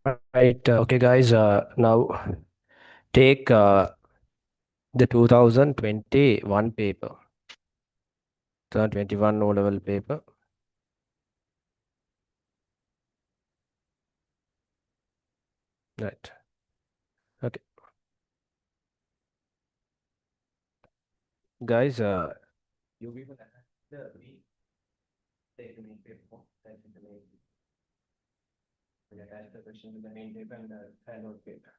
Right. Okay, guys. Now take the 2021 paper, 2021 O-level paper. Right. Okay, guys. You people have we take the main paper. That is the main. We attach the question to the main paper and the handout paper.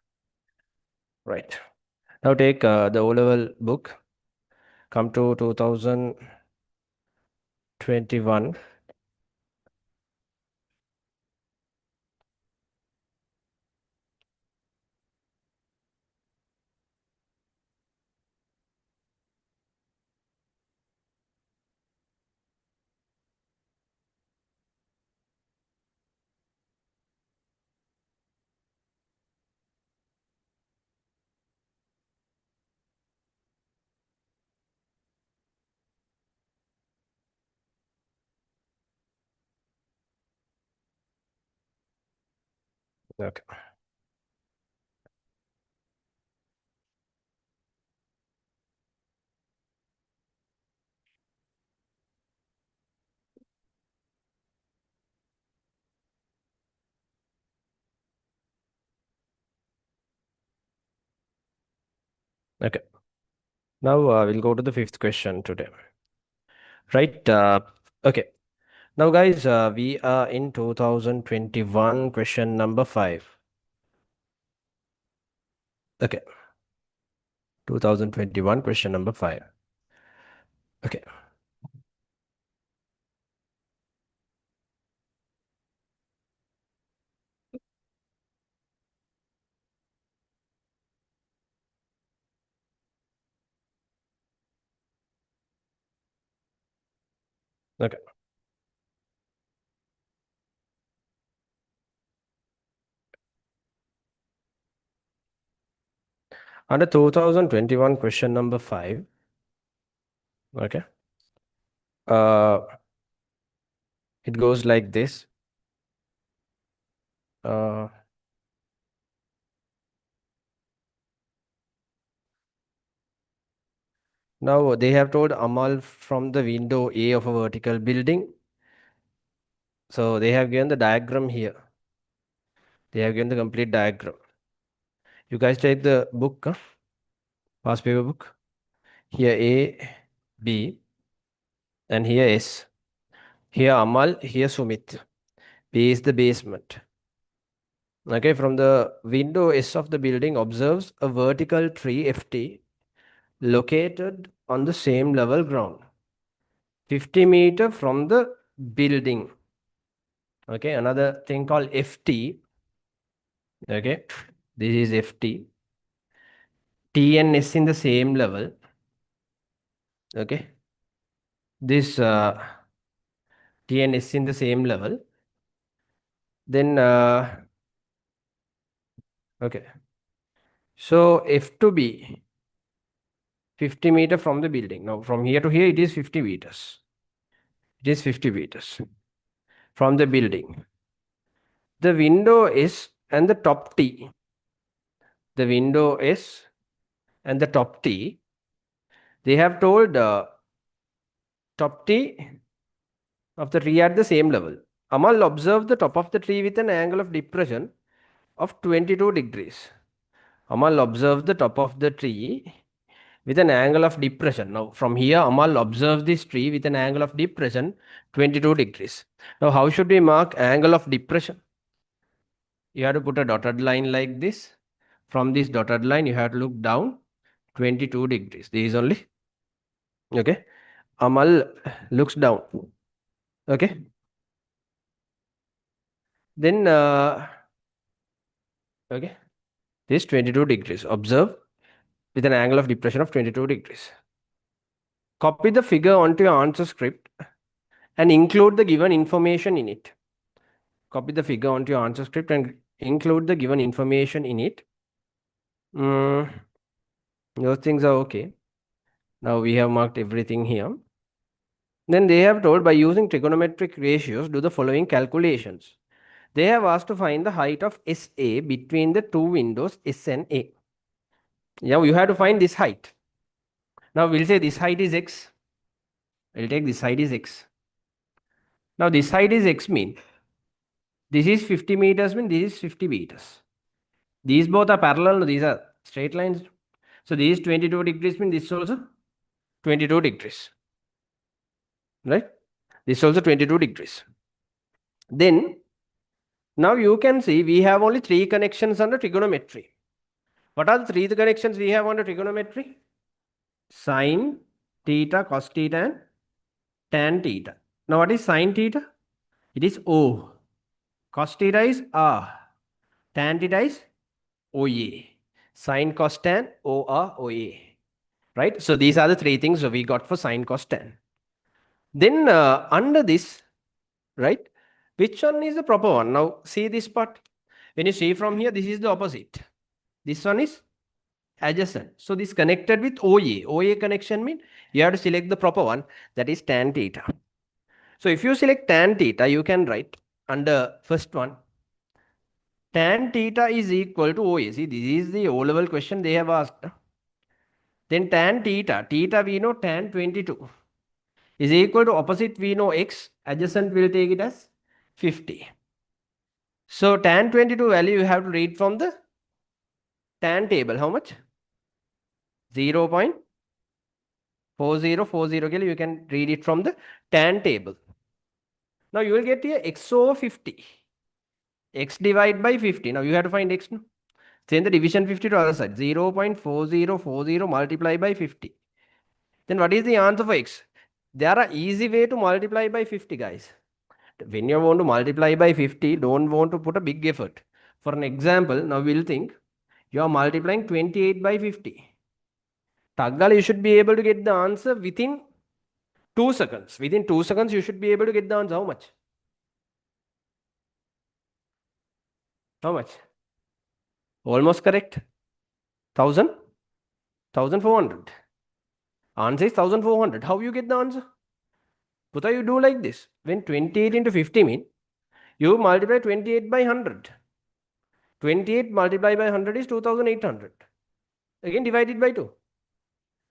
Right. Now take the O-level book. Come to 2021. Okay. Okay. Now we'll go to the fifth question today. Right. Okay. Now, guys, we are in 2021, question number 5. Okay, 2021, question number 5. Okay, okay. Under 2021, question number 5. Okay, uh, it goes like this. Uh, Now they have told Amal from the window A of a vertical building. So they have given the diagram here. They have given the complete diagram. You guys take the book, past paper book. Here A, B, and here S. Here Amal, here Sumit. B is the basement. Okay, from the window S of the building observes a vertical tree FT located on the same level ground, 50 meter from the building. Okay, another thing called FT. Okay, this is FT. T and S in the same level. Okay, this T and S in the same level. Then, okay, so F to B, 50 meter from the building. Now, from here to here, it is 50 meters. It is 50 meters from the building. The window is and the top T. The window is and the top T. They have told top T of the tree at the same level. Amal observed the top of the tree with an angle of depression of 22 degrees. Amal observed the top of the tree with an angle of depression. Now, from here, Amal observes this tree with an angle of depression 22 degrees. Now, how should we mark angle of depression? You have to put a dotted line like this. From this dotted line, you have to look down 22 degrees. This is only. Okay. Amal looks down. Okay. Then, okay. This 22 degrees. Observe with an angle of depression of 22 degrees. Copy the figure onto your answer script and include the given information in it. Copy the figure onto your answer script and include the given information in it. Those things are okay. Now we have marked everything here. Then they have told by using trigonometric ratios, do the following calculations. They have asked to find the height of SA between the two windows S and A. Now you have to find this height. Now we'll say this height is X. We'll take this height is X. Now this height is X mean this is 50 meters mean this is 50 meters. These both are parallel. No, these are straight lines. So this 22 degrees mean this also 22 degrees. Right? This also 22 degrees. Then now you can see we have only three connections under trigonometry. What are the three connections we have under trigonometry? Sine theta, cos theta, and tan theta. Now what is sine theta? It is O. Cos theta is R. Tan theta is OA. Sine, cos, tan, OR, OA. Right? So these are the three things we got for sine, cos, tan. Then under this, right? Which one is the proper one? Now see this part. When you see from here, this is the opposite. This one is adjacent. So this connected with OA. OA connection means you have to select the proper one, that is tan theta. So if you select tan theta, you can write under first one, tan theta is equal to OA. See, this is the O-level question they have asked. Then tan theta, theta we know tan 22 is equal to opposite we know X, adjacent we'll take it as 50. So tan 22 value you have to read from the tan table. How much? 0.4040. You can read it from the tan table. Now you will get here X over 50. X divided by 50. Now you have to find X. No? Send the division 50 to other side. 0.4040 multiplied by 50. Then what is the answer for X? There are easy way to multiply by 50, guys. When you want to multiply by 50, don't want to put a big effort. For an example, now we'll think you are multiplying 28 by 50. Taggala, you should be able to get the answer within 2 seconds. Within 2 seconds, you should be able to get the answer. How much? How much? Almost correct. 1000? 1400. Answer is 1400. How you get the answer? Putha, you do like this. When 28 into 50 mean, you multiply 28 by 100. 28 multiplied by 100 is 2800. Again divided by 2.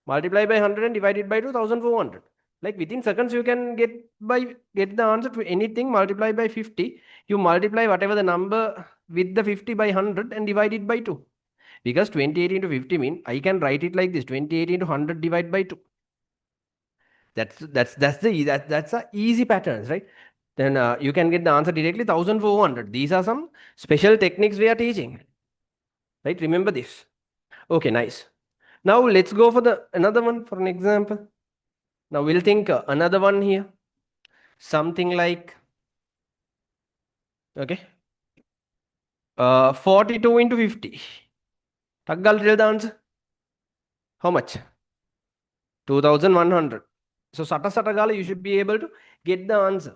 Multiply by 100 and divided by 2400. Like within seconds you can get the answer to anything. Multiply by 50. You multiply whatever the number with the 50 by 100 and divide it by 2. Because 28 into 50 mean I can write it like this: 28 into 100 divided by 2. That's a easy patterns, right? Then you can get the answer directly 1400. These are some special techniques we are teaching. Right? Remember this. Okay, nice. Now let's go for the another one for an example. Now we'll think another one here. Something like, okay, 42 into 50. Taggal, tell the answer. How much? 2100. So Sata Satagala, you should be able to get the answer.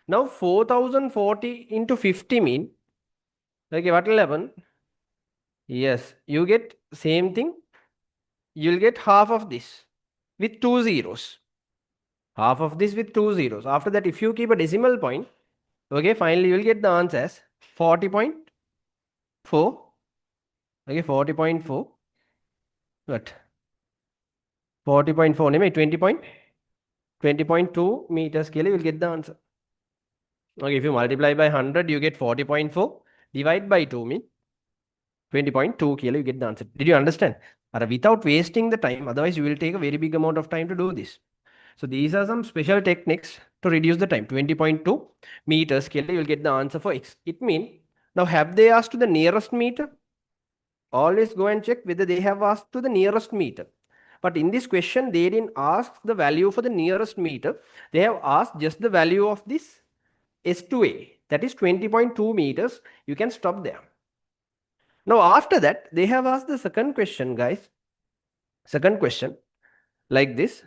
Now 4040 into 50 mean, okay, what will happen? Yes, you get same thing. You'll get half of this with 2 zeros. Half of this with 2 zeros. After that, if you keep a decimal point, okay, finally you will get the answer as 40.4. Okay, 40.4. What? 40.4, name 20.2 meters scale, you will get the answer. Okay, if you multiply by 100, you get 40.4. Divide by 2 mean 20.2 kilo, you get the answer. Did you understand? Without wasting the time, otherwise you will take a very big amount of time to do this. So these are some special techniques to reduce the time. 20.2 meters scale, you will get the answer for X. It means, now have they asked to the nearest meter? Always go and check whether they have asked to the nearest meter. But in this question, they didn't ask the value for the nearest meter. They have asked just the value of this S2A. That is 20.2 meters. You can stop there. Now, after that, they have asked the second question, guys. Second question, like this.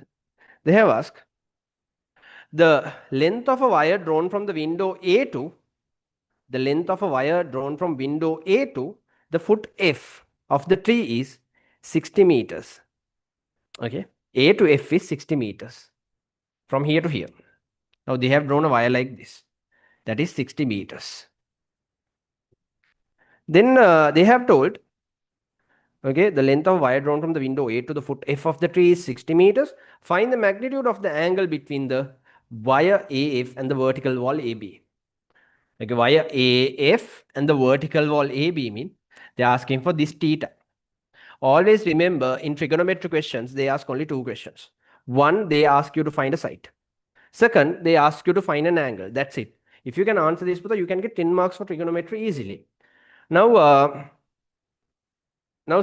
They have asked the length of a wire drawn from the window A2, the length of a wire drawn from window A2, the foot F of the tree is 60 meters. Okay, A to F is 60 meters from here to here. Now they have drawn a wire like this. That is 60 meters. Then they have told, okay, the length of wire drawn from the window A to the foot F of the tree is 60 meters. Find the magnitude of the angle between the wire AF and the vertical wall AB. Okay, wire AF and the vertical wall AB mean they're asking for this theta. Always remember, in trigonometry questions, they ask only two questions. One, they ask you to find a side. Second, they ask you to find an angle. That's it. If you can answer this, you can get 10 marks for trigonometry easily. Now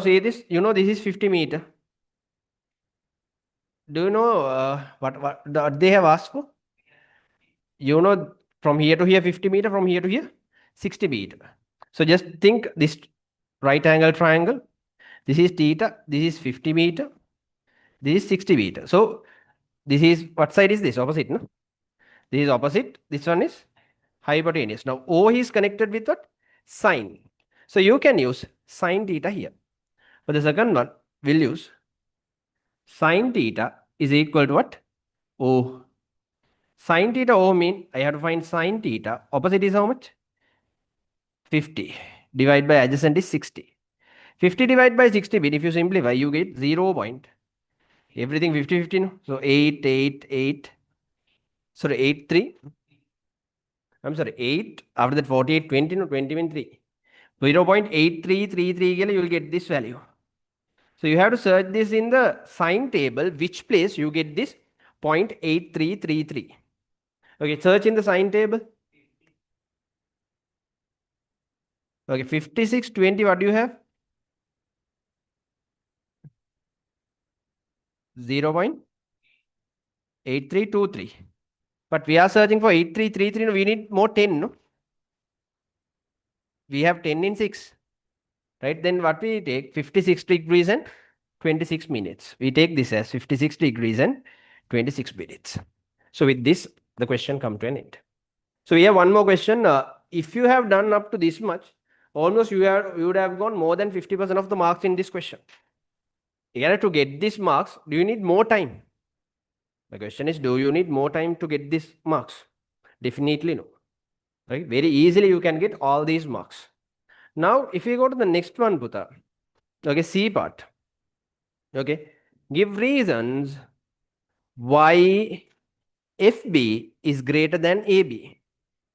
say this, this is 50 meter. Do you know what they have asked for? From here to here 50 meter, from here to here 60 meter. So just think this right angle triangle. This is theta, this is 50 meter, this is 60 meter. So this is, what side is this? Opposite, no? This is opposite, this one is hypotenuse. Now O is connected with what? Sine. So you can use sine theta here. For the second one, we'll use sine theta is equal to what? O. Sine theta O mean I have to find sine theta. Opposite is how much? 50. Divided by adjacent is 60. 50 divided by 60 mean if you simplify, you get 0 point. Everything 50, 50, no? So 8, 8, 8. Sorry, 8, 3. I'm sorry, 8. After that 48, 20, no? 20 mean 3. 0.8333, you will get this value. So you have to search this in the sine table, which place you get this 0.8333. Okay, search in the sine table. Okay, 56, 20, what do you have? 0.8323. But we are searching for 8333, no? We need more 10, no? We have 10 in 6. Right, then what we take? 56 degrees and 26 minutes. We take this as 56 degrees and 26 minutes. So with this, the question come to an end. So we have one more question. If you have done up to this much, almost you would have gone more than 50% of the marks in this question. In order to get these marks, do you need more time? The question is, do you need more time to get these marks? Definitely no. Right? Very easily you can get all these marks. Now, if we go to the next one, Puta, okay, C part. Okay, give reasons why FB is greater than AB.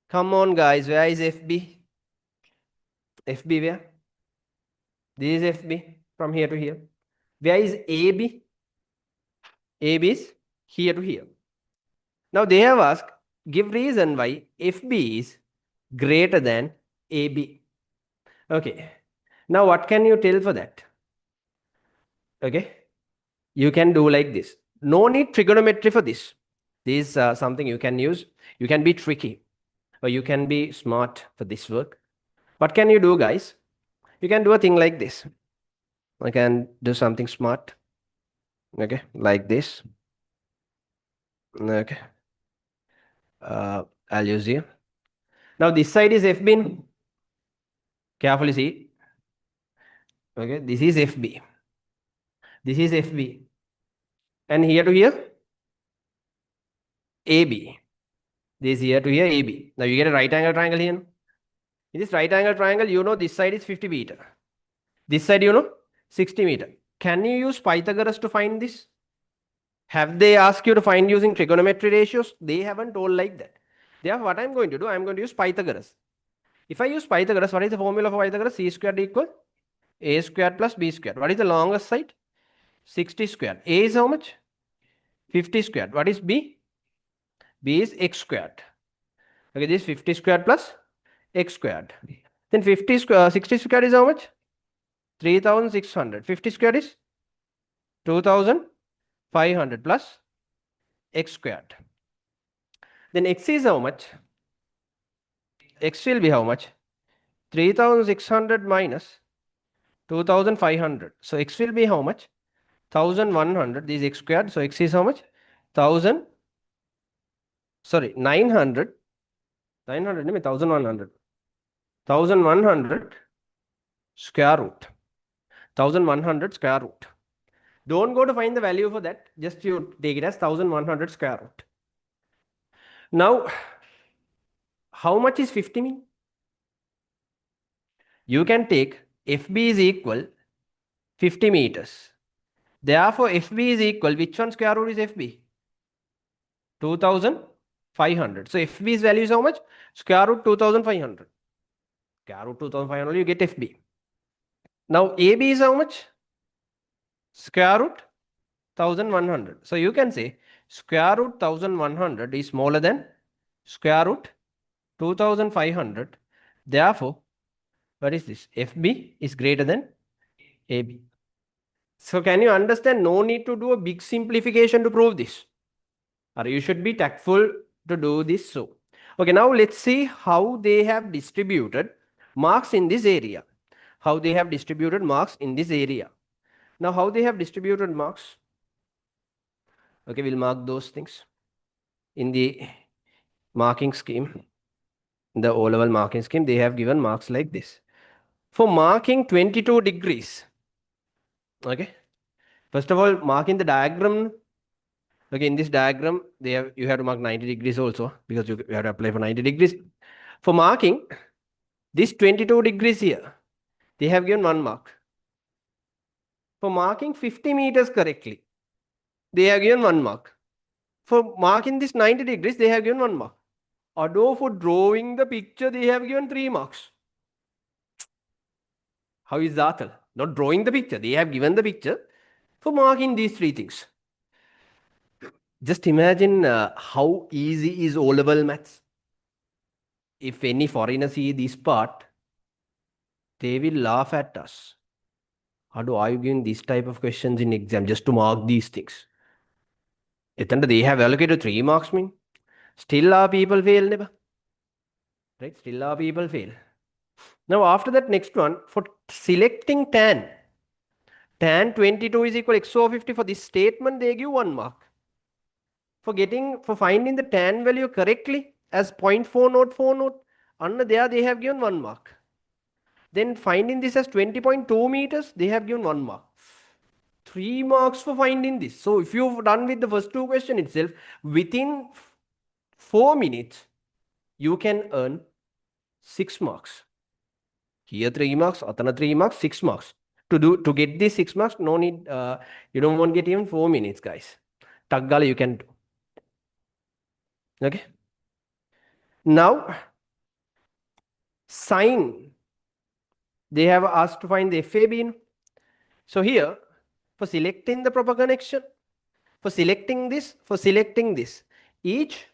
Come on, guys, where is FB? FB where? This is FB from here to here. Where is AB? AB is here to here. Now they have asked, give reason why FB is greater than AB. Okay. Now what can you tell for that? Okay. You can do like this. No need trigonometry for this. This is something you can use. You can be tricky or you can be smart for this work. What can you do, guys? You can do a thing like this. I can do something smart. Okay, like this. Okay. I'll use here. Now this side is FB. Carefully see. Okay, this is FB. This is FB. And here to here, AB. This here to here, AB. Now you get a right angle triangle here. In this right angle triangle, this side is 50 meter. This side, 60 meter. Can you use Pythagoras to find this? Have they asked you to find using trigonometry ratios? They haven't told like that. Therefore, what I'm going to do, I'm going to use Pythagoras. If I use Pythagoras, what is the formula for Pythagoras? C squared equal A squared plus B squared. What is the longest side? 60 squared. A is how much? 50 squared. What is B? B is x squared. Okay, this is 50 squared plus x squared. Then 60 squared is how much? 3600. 50 squared is 2500 plus x squared. Then x is how much? X will be how much? 3600 minus 2500. So x will be how much? 1100. This is x squared. So x is how much? 900. 900, 1100. 1100 square root. 1100 square root. Don't go to find the value for that. Just you take it as 1100 square root. Now, how much is 50 mean? you can take FB is equal 50 meters. Therefore, FB is equal, which one square root is FB? 2500. So FB's value is how much? Square root 2500. Square root 2500, you get FB. Now AB is how much? Square root 1100. So you can say square root 1100 is smaller than square root 2500. Therefore, what is this? FB is greater than AB. So can you understand? No need to do a big simplification to prove this. Or you should be tactful to do this. So, okay, now let's see how they have distributed marks in this area. How they have distributed marks in this area. Now, how they have distributed marks? Okay, we'll mark those things in the marking scheme. In the O-level marking scheme, they have given marks like this. For marking 22 degrees, okay, first of all, marking the diagram. Okay, in this diagram, you have to mark 90 degrees also, because you have to apply for 90 degrees. For marking this 22 degrees here, they have given 1 mark. For marking 50 meters correctly, they have given 1 mark. For marking this 90 degrees, they have given 1 mark. Although for drawing the picture, they have given 3 marks. How is that? Not drawing the picture, they have given the picture for marking these 3 things. Just imagine how easy is O-level maths. If any foreigner see this part, they will laugh at us. How do I give this type of questions in exam just to mark these things? They have allocated 3 marks mean. Still our people fail, never. Right? Still our people fail. Now after that, next one, for selecting tan 22 is equal x over 50. For this statement, they give 1 mark. For finding the tan value correctly as 0.4 note, under there they have given 1 mark. Then finding this as 20.2 meters, they have given 1 mark. 3 marks for finding this. So if you've done with the first 2 questions itself, within 4 minutes, you can earn 6 marks. Here 3 marks, Atana 3 marks, 6 marks. To get these 6 marks, no need, you don't want to get even 4 minutes, guys. Taggala you can do. Okay. Now, sine, they have asked to find the FAB. So here, for selecting the proper connection, for selecting this, each,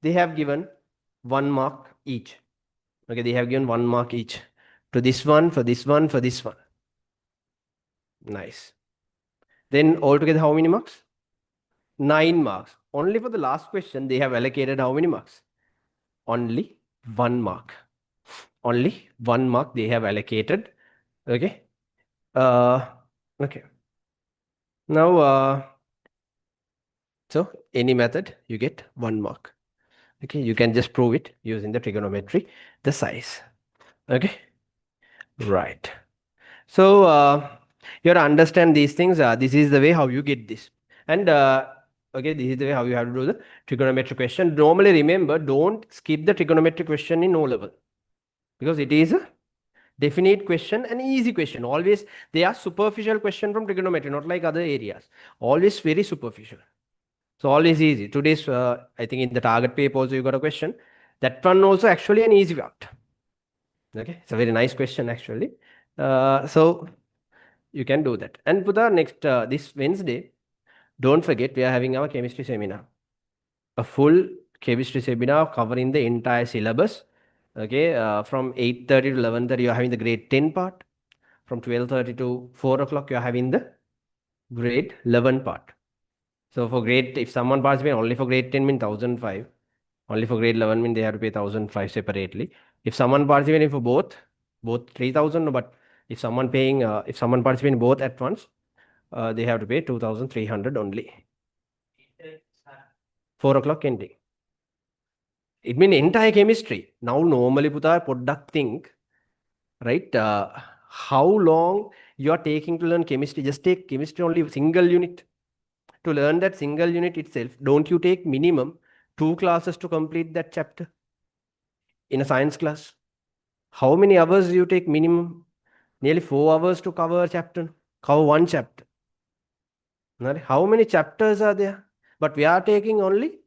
they have given 1 mark each. Okay, they have given 1 mark each. To this one, for this one, for this one. Nice. Then altogether, how many marks? 9 marks. Only for the last question, they have allocated how many marks? Only 1 mark. Only 1 mark they have allocated. Okay. Okay. Now, so any method, you get 1 mark. Okay, you can just prove it using the trigonometry, the size. Okay, right. So you have to understand these things. This is the way how you get this. And okay, this is the way how you have to do the trigonometric question. Normally, remember, don't skip the trigonometric question in O level, because it is a definite question and easy question. Always they are superficial question from trigonometry, not like other areas. Always very superficial. So always easy. Today's, I think in the target paper also you got a question. That one also actually an easy part. Okay, it's a very nice question actually. So you can do that. And for the next, this Wednesday, don't forget we are having our chemistry seminar. A full chemistry seminar covering the entire syllabus. Okay, from 8:30 to 11:30 you are having the grade 10 part. From 12:30 to 4 o'clock you are having the grade 11 part. So for grade, if someone participates only for grade 10 means 1005. Only for grade 11 means they have to pay 1005 separately. If someone participating for both 3000, but if someone participating both at once, they have to pay 2300 only. 4 o'clock ending. It means entire chemistry. Now normally puta product think, right? How long you are taking to learn chemistry? Just take chemistry only single unit. To learn that single unit itself, don't you take minimum 2 classes to complete that chapter in a science class? How many hours do you take minimum? Nearly 4 hours to cover a chapter. Cover one chapter. Right? How many chapters are there? But we are taking only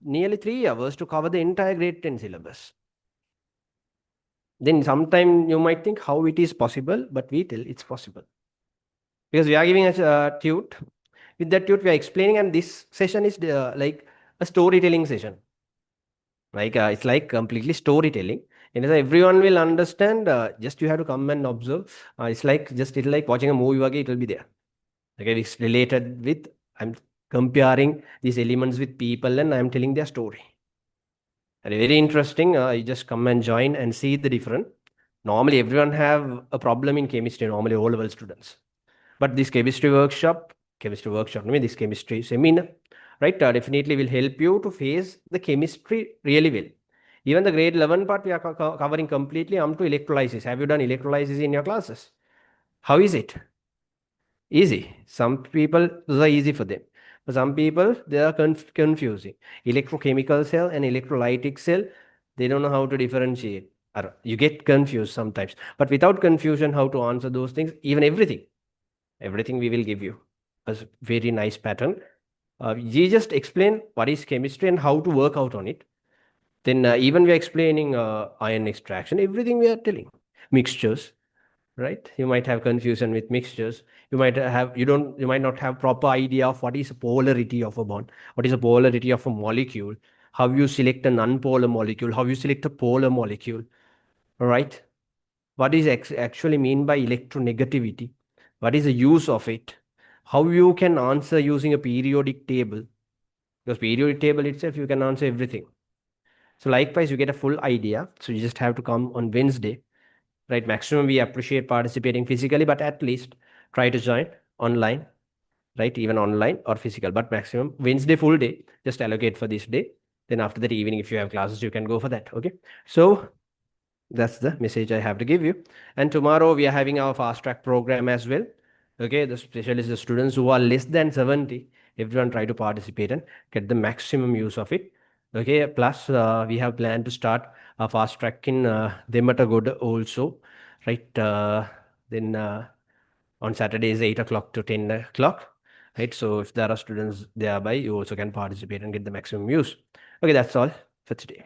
nearly 3 hours to cover the entire grade 10 syllabus. Then sometime you might think how it is possible, but we tell it's possible. Because we are giving a tute. With that tute, we are explaining, and this session is like a storytelling session. Like it's like completely storytelling. And so everyone will understand. Just you have to come and observe. It's like watching a movie. It will be there. Okay, it's related with. I'm comparing these elements with people, and I'm telling their story. And very interesting. You just come and join and see the difference. Normally, everyone have a problem in chemistry. Normally, all level students. But this chemistry workshop, I mean this chemistry seminar, right, definitely will help you to face the chemistry really well. Even the grade 11 part we are covering completely to electrolysis. Have you done electrolysis in your classes? How is it? Easy. Some people, those are easy for them. For some people, they are confusing. Electrochemical cell and electrolytic cell, they don't know how to differentiate. Or you get confused sometimes. But without confusion, how to answer those things, even everything we will give you a very nice pattern. We just explain what is chemistry and how to work out on it. Then even we are explaining ion extraction, everything we are telling. Mixtures, right? You might have confusion with mixtures. You might not have proper idea of what is polarity of a bond, what is a polarity of a molecule, how you select a non-polar molecule, how you select a polar molecule, all right? What is actually mean by electronegativity? What is the use of it? How you can answer using a periodic table? Because periodic table itself, you can answer everything. So likewise, you get a full idea. So you just have to come on Wednesday, right? Maximum we appreciate participating physically, but at least try to join online, right? Even online or physical, but maximum Wednesday full day, just allocate for this day. Then after that evening, if you have classes, you can go for that. Okay. So that's the message I have to give you. And tomorrow we are having our fast track program as well. Okay, the specialist, the students who are less than 70, everyone try to participate and get the maximum use of it. Okay, plus we have planned to start a fast track in Dematagoda also, right? Then on Saturdays 8 o'clock to 10 o'clock, right? So if there are students thereby, you also can participate and get the maximum use. Okay, that's all for today.